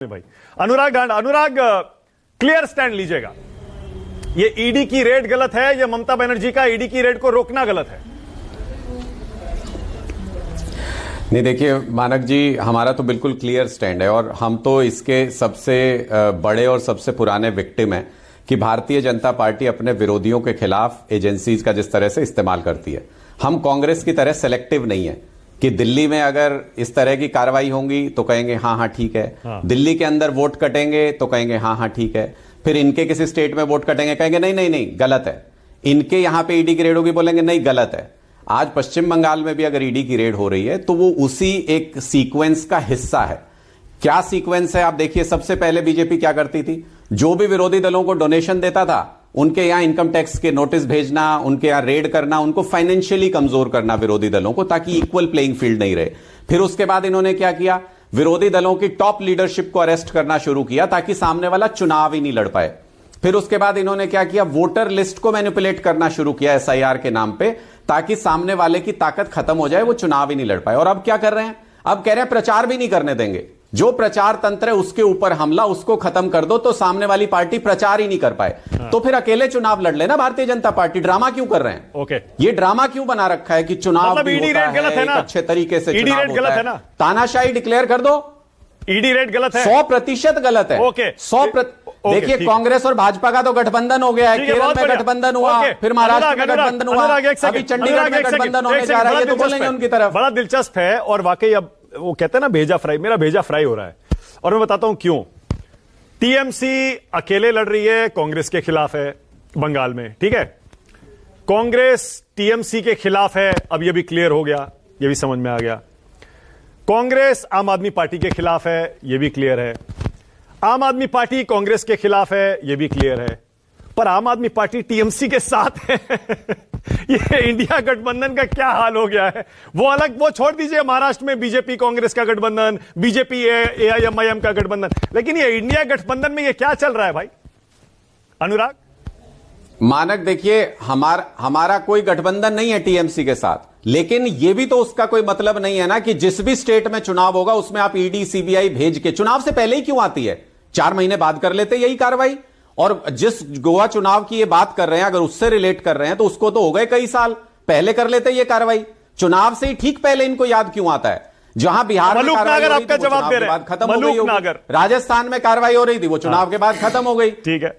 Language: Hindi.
भाई अनुराग क्लियर स्टैंड लीजिएगा। ये ईडी की रेड गलत है या ममता बनर्जी का ईडी की रेड को रोकना गलत है? नहीं, देखिए मानक जी, हमारा तो बिल्कुल क्लियर स्टैंड है और हम तो इसके सबसे बड़े और सबसे पुराने विक्टिम हैं कि भारतीय जनता पार्टी अपने विरोधियों के खिलाफ एजेंसीज का जिस तरह से इस्तेमाल करती है। हम कांग्रेस की तरह सेलेक्टिव नहीं है कि दिल्ली में अगर इस तरह की कार्रवाई होंगी तो कहेंगे हाँ हाँ ठीक है, दिल्ली के अंदर वोट कटेंगे तो कहेंगे हाँ हाँ ठीक है, फिर इनके किसी स्टेट में वोट कटेंगे कहेंगे नहीं नहीं नहीं गलत है, इनके यहां पे ईडी की रेड होगी बोलेंगे नहीं गलत है। आज पश्चिम बंगाल में भी अगर ईडी की रेड हो रही है तो वो उसी एक सीक्वेंस का हिस्सा है। क्या सीक्वेंस है आप देखिए। सबसे पहले बीजेपी क्या करती थी, जो भी विरोधी दलों को डोनेशन देता था उनके यहां इनकम टैक्स के नोटिस भेजना, उनके यहां रेड करना, उनको फाइनेंशियली कमजोर करना विरोधी दलों को, ताकि इक्वल प्लेइंग फील्ड नहीं रहे। फिर उसके बाद इन्होंने क्या किया, विरोधी दलों की टॉप लीडरशिप को अरेस्ट करना शुरू किया ताकि सामने वाला चुनाव ही नहीं लड़ पाए। फिर उसके बाद इन्होंने क्या किया, वोटर लिस्ट को मैनिपुलेट करना शुरू किया एसआईआर के नाम पे, ताकि सामने वाले की ताकत खत्म हो जाए, वो चुनाव ही नहीं लड़ पाए। और अब क्या कर रहे हैं, अब कह रहे हैं प्रचार भी नहीं करने देंगे। जो प्रचार तंत्र है उसके ऊपर हमला, उसको खत्म कर दो तो सामने वाली पार्टी प्रचार ही नहीं कर पाए। तो फिर अकेले चुनाव लड़ लेना भारतीय जनता पार्टी। ड्रामा क्यों कर रहे हैं? ओके, ये ड्रामा क्यों बना रखा है कि चुनाव मतलब भी होता है, एक अच्छे तरीके से ईडी रेट गलत है ना? तानाशाही डिक्लेयर कर दो। ईडी रेट गलत है, 100% गलत है। ओके, 100%। देखिए कांग्रेस और भाजपा का तो गठबंधन हो गया है, केरल में गठबंधन हुआ, फिर महाराष्ट्र में गठबंधन हुआ, अभी चंडीगढ़ में गठबंधन होने जा रहा है, तो बोलेंगे उनकी तरफ। बड़ा दिलचस्प है और वाकई अब वो कहते हैं ना भेजा फ्राई, मेरा भेजा फ्राई हो रहा है। और मैं बताता हूं क्यों। टीएमसी अकेले लड़ रही है, कांग्रेस के खिलाफ है बंगाल में, ठीक है। कांग्रेस टीएमसी के खिलाफ है, अब यह भी क्लियर हो गया, यह भी समझ में आ गया। कांग्रेस आम आदमी पार्टी के खिलाफ है, यह भी क्लियर है। आम आदमी पार्टी कांग्रेस के खिलाफ है, यह भी क्लियर है। पर आम आदमी पार्टी टीएमसी के साथ है। ये इंडिया गठबंधन का क्या हाल हो गया है। वो अलग, वो छोड़ दीजिए, महाराष्ट्र में बीजेपी कांग्रेस का गठबंधन, बीजेपी एआईएमआईएम का गठबंधन, लेकिन ये इंडिया गठबंधन में ये क्या चल रहा है भाई अनुराग? मानक देखिए, हमारा कोई गठबंधन नहीं है टीएमसी के साथ, लेकिन यह भी तो उसका कोई मतलब नहीं है ना कि जिस भी स्टेट में चुनाव होगा उसमें आप ईडी सीबीआई भेज के, चुनाव से पहले ही क्यों आती है, 4 महीने बाद कर लेते यही कार्रवाई। और जिस गोवा चुनाव की ये बात कर रहे हैं, अगर उससे रिलेट कर रहे हैं तो उसको तो हो गए कई साल, पहले कर लेते ये कार्रवाई। चुनाव से ही ठीक पहले इनको याद क्यों आता है? जहां बिहार में कार्रवाई आपका जवाब दे रहे हैं, खत्म हो गई, राजस्थान में कार्रवाई हो रही थी, वो चुनाव के बाद खत्म हो गई। ठीक है।